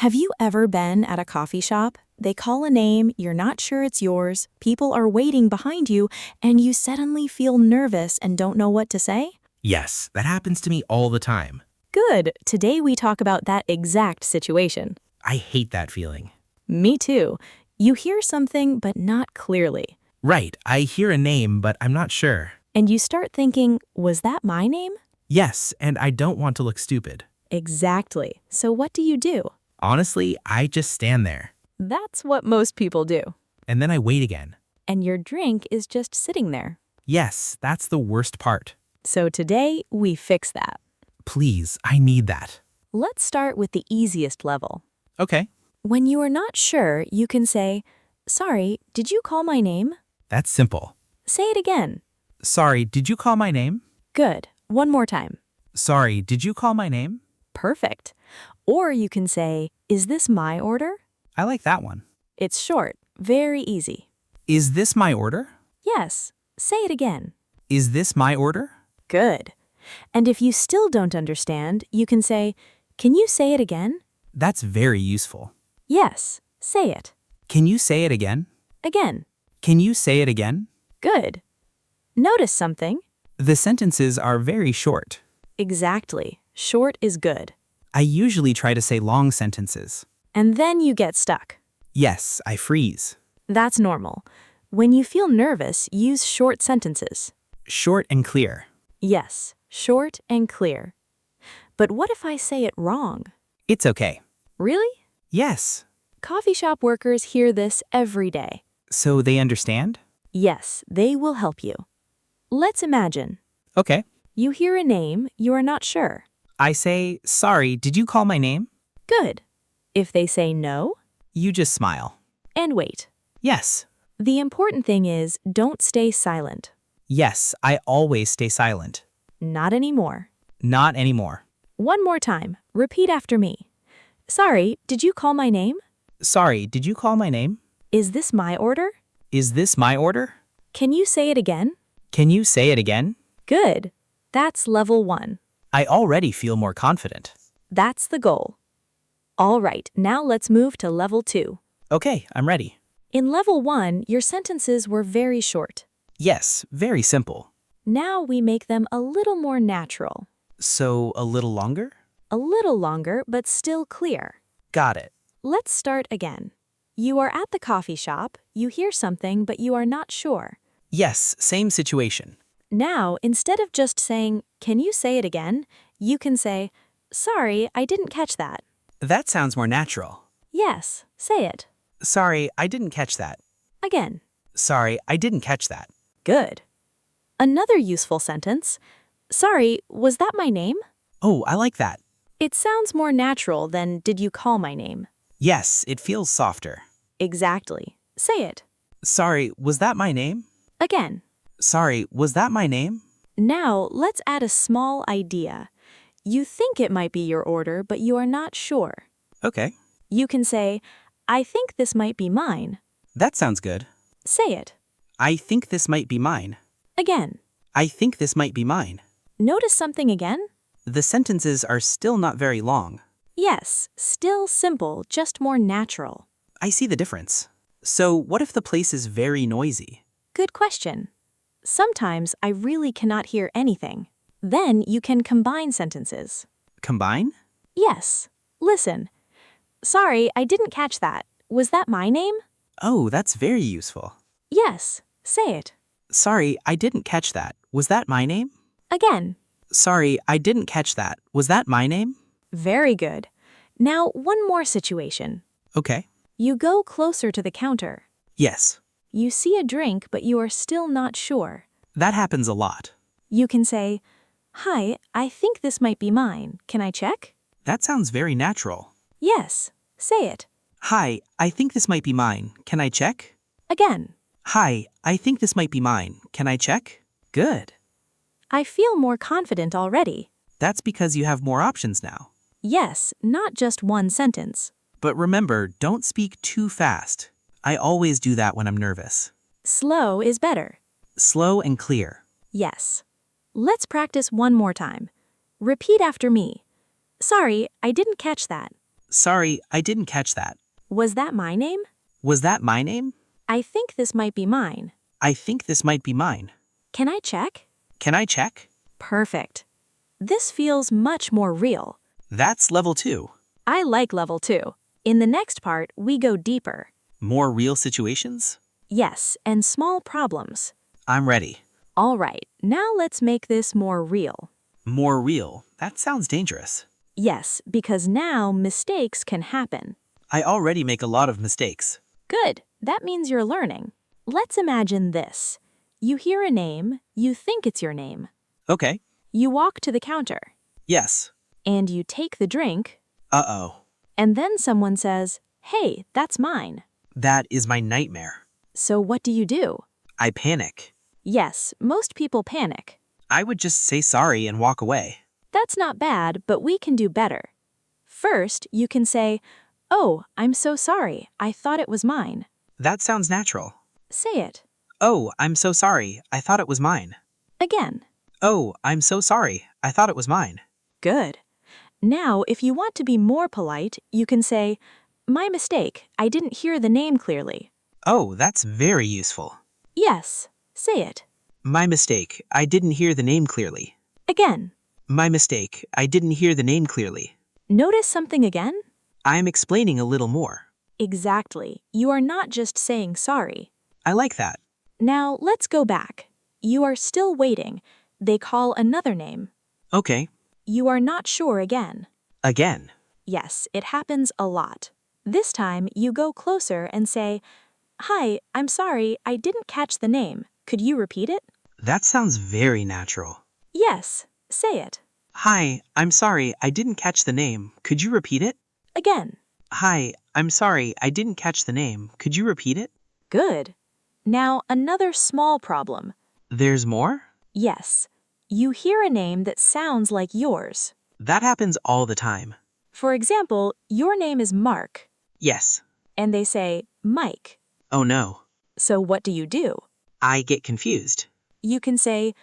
Have you ever been at a coffee shop? They call a name, you're not sure it's yours, people are waiting behind you, and you suddenly feel nervous and don't know what to say? Yes, that happens to me all the time. Good. Today we talk about that exact situation. I hate that feeling. Me too. You hear something, but not clearly. Right, I hear a name, but I'm not sure. And you start thinking, was that my name? Yes, and I don't want to look stupid. Exactly. So what do you do? Honestly, I just stand there. That's what most people do. And then I wait again. And your drink is just sitting there. Yes, that's the worst part. So today, we fix that. Please, I need that. Let's start with the easiest level. Okay. When you are not sure, you can say, "Sorry, did you call my name?" That's simple. Say it again. Sorry, did you call my name? Good. One more time. Sorry, did you call my name? Perfect. Or you can say, "Is this my order?" I like that one. It's short, very easy. Is this my order? Yes. Say it again. Is this my order? Good. And if you still don't understand, you can say, "Can you say it again?" That's very useful. Yes. Say it. Can you say it again? Again. Can you say it again? Good. Notice something? The sentences are very short. Exactly. Short is good. I usually try to say long sentences. And then you get stuck. Yes, I freeze. That's normal. When you feel nervous, use short sentences. Short and clear. Yes, short and clear. But what if I say it wrong? It's okay. Really? Yes. Coffee shop workers hear this every day. So they understand? Yes, they will help you. Let's imagine. Okay. You hear a name, you are not sure. I say, sorry, did you call my name? Good. If they say no, You just smile. and wait. Yes. The important thing is, don't stay silent. Yes, I always stay silent. Not anymore. Not anymore. One more time. Repeat after me. Sorry, did you call my name? Sorry, did you call my name? Is this my order? Is this my order? Can you say it again? Can you say it again? Good. That's level 1. I already feel more confident. That's the goal. All right, now let's move to level 2. Okay, I'm ready. In level 1, your sentences were very short. Yes, very simple. Now we make them a little more natural. So, a little longer? A little longer, but still clear. Got it. Let's start again. You are at the coffee shop, you hear something, but you are not sure. Yes, same situation. Now, instead of just saying, "Can you say it again?" you can say, "Sorry, I didn't catch that." That sounds more natural. Yes, say it. Sorry, I didn't catch that. Again. Sorry, I didn't catch that. Good. Another useful sentence. Sorry, was that my name? Oh, I like that. It sounds more natural than "Did you call my name?" Yes, it feels softer. Exactly. Say it. Sorry, was that my name? Again. Sorry, was that my name? Now, let's add a small idea. You think it might be your order, but you are not sure. Okay. You can say, "I think this might be mine." That sounds good. Say it. I think this might be mine. Again. I think this might be mine. Notice something again? The sentences are still not very long. Yes, still simple, just more natural. I see the difference. So, what if the place is very noisy? Good question. Sometimes I really cannot hear anything. Then you can combine sentences. Combine? Yes. Listen. Sorry, I didn't catch that. Was that my name? Oh, that's very useful. Yes. Say it. Sorry, I didn't catch that. Was that my name? Again. Sorry, I didn't catch that. Was that my name? Very good. Now, one more situation. Okay. You go closer to the counter. Yes. You see a drink, but you are still not sure. That happens a lot. You can say, "Hi, I think this might be mine. Can I check?" That sounds very natural. Yes. Say it. Hi, I think this might be mine. Can I check? Again. Hi, I think this might be mine. Can I check? Good. I feel more confident already. That's because you have more options now. Yes, not just one sentence. But remember, don't speak too fast. I always do that when I'm nervous. Slow is better. Slow and clear. Yes. Let's practice one more time. Repeat after me. Sorry, I didn't catch that. Sorry, I didn't catch that. Was that my name? Was that my name? I think this might be mine. I think this might be mine. Can I check? Can I check? Perfect. This feels much more real. That's level 2. I like level 2. In the next part, we go deeper. More real situations? Yes, and small problems. I'm ready. All right, now let's make this more real. More real? That sounds dangerous. Yes, because now mistakes can happen. I already make a lot of mistakes. Good, that means you're learning. Let's imagine this. You hear a name, you think it's your name. Okay. You walk to the counter, Yes. and you take the drink, Uh-oh. and then someone says, "Hey, that's mine." That is my nightmare. So what do? I panic. Yes, most people panic. I would just say sorry and walk away. That's not bad, but we can do better. First, you can say, "Oh, I'm so sorry. I thought it was mine." That sounds natural. Say it. Oh, I'm so sorry. I thought it was mine. Again. Oh, I'm so sorry. I thought it was mine. Good. Now, if you want to be more polite, you can say, "My mistake. I didn't hear the name clearly." Oh, that's very useful. Yes. Say it. My mistake. I didn't hear the name clearly. Again. My mistake. I didn't hear the name clearly. Notice something again? I'm explaining a little more. Exactly. You are not just saying sorry. I like that. Now, let's go back. You are still waiting. They call another name. Okay. You are not sure again. Again. Yes, it happens a lot. This time, you go closer and say, "Hi, I'm sorry, I didn't catch the name. Could you repeat it?" That sounds very natural. Yes, say it. Hi, I'm sorry. I didn't catch the name. Could you repeat it? Again. Hi, I'm sorry. I didn't catch the name. Could you repeat it? Good. Now, another small problem. There's more? Yes, you hear a name that sounds like yours. That happens all the time. For example, your name is Mark, Yes. and they say Mike. Oh no. So what do? I get confused. You can say,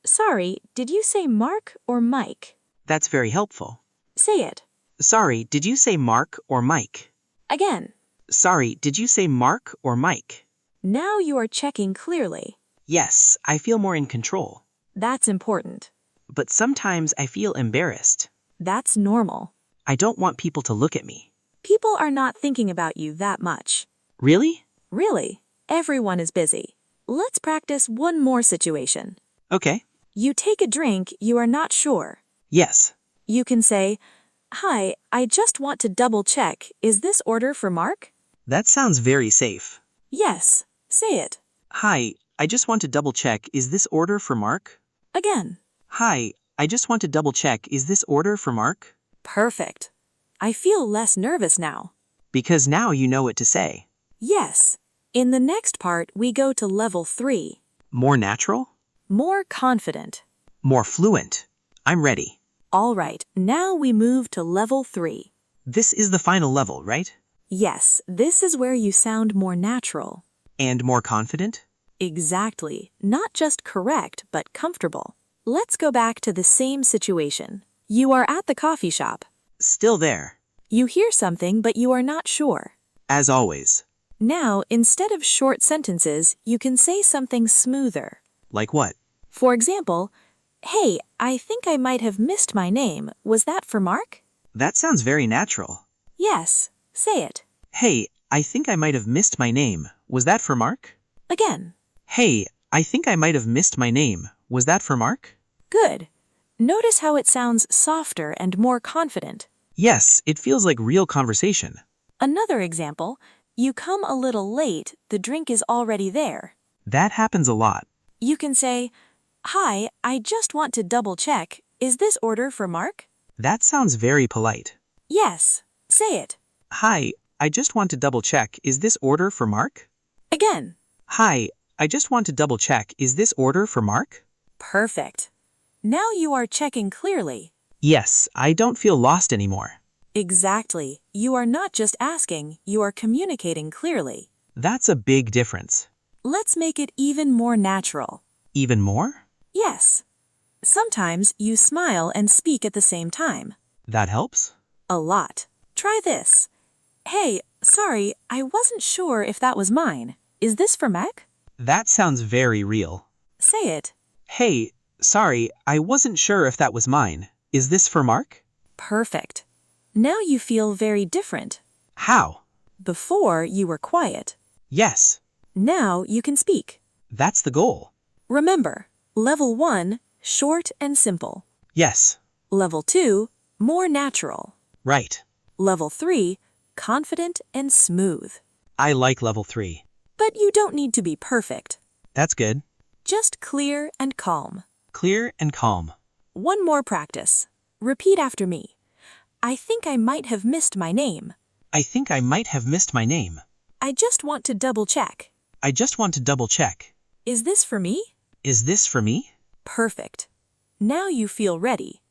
"Sorry, did you say Mark or Mike?" That's very helpful. Say it. Sorry, did you say Mark or Mike? Again. Sorry, did you say Mark or Mike? Now you are checking clearly. Yes, I feel more in control. That's important. But sometimes I feel embarrassed. That's normal. I don't want people to look at me. People are not thinking about you that much. Really? Really, everyone is busy. Let's practice one more situation. Okay. You take a drink, you are not sure. Yes. You can say, "Hi, I just want to double check. Is this order for Mark?" That sounds very safe. Yes, say it. Hi, I just want to double check. Is this order for Mark? Again. Hi, I just want to double check. Is this order for Mark? Perfect. I feel less nervous now. Because now you know what to say. Yes. In the next part, we go to level 3. More natural? More confident. More fluent. I'm ready. All right, now we move to level 3. This is the final level, right? Yes, this is where you sound more natural. And more confident? Exactly. Not just correct, but comfortable. Let's go back to the same situation. You are at the coffee shop. Still there. You hear something, but you are not sure. As always. Now, instead of short sentences, you can say something smoother. Like what? For example, "Hey, I think I might have missed my name. Was that for Mark?" That sounds very natural. Yes, say it. Hey, I think I might have missed my name. Was that for Mark? Again. Hey, I think I might have missed my name. Was that for Mark? Good. Notice how it sounds softer and more confident. Yes, it feels like real conversation. Another example, you come a little late, the drink is already there. That happens a lot. You can say, "Hi, I just want to double check. Is this order for Mark?" That sounds very polite. Yes, say it. Hi, I just want to double check. Is this order for Mark? Again. Hi, I just want to double check. Is this order for Mark? Perfect. Now you are checking clearly. Yes, I don't feel lost anymore. Exactly. You are not just asking, you are communicating clearly. That's a big difference. Let's make it even more natural. Even more? Yes. Sometimes you smile and speak at the same time. That helps? A lot. Try this. Hey, sorry, I wasn't sure if that was mine. Is this for Meg? That sounds very real. Say it. Hey, sorry, I wasn't sure if that was mine. Is this for Mark? Perfect. Now you feel very different. How? Before, you were quiet. Yes, Now you can speak. that's the goal. Remember, level 1, short and simple. Yes, Level 2, more natural. right. Level 3, confident and smooth. I like level 3. But you don't need to be perfect. That's good. Just clear and calm. Clear and calm. One more practice. Repeat after me. I think I might have missed my name. I think I might have missed my name. I just want to double check. I just want to double check. Is this for me? Is this for me? Perfect. Now you feel ready.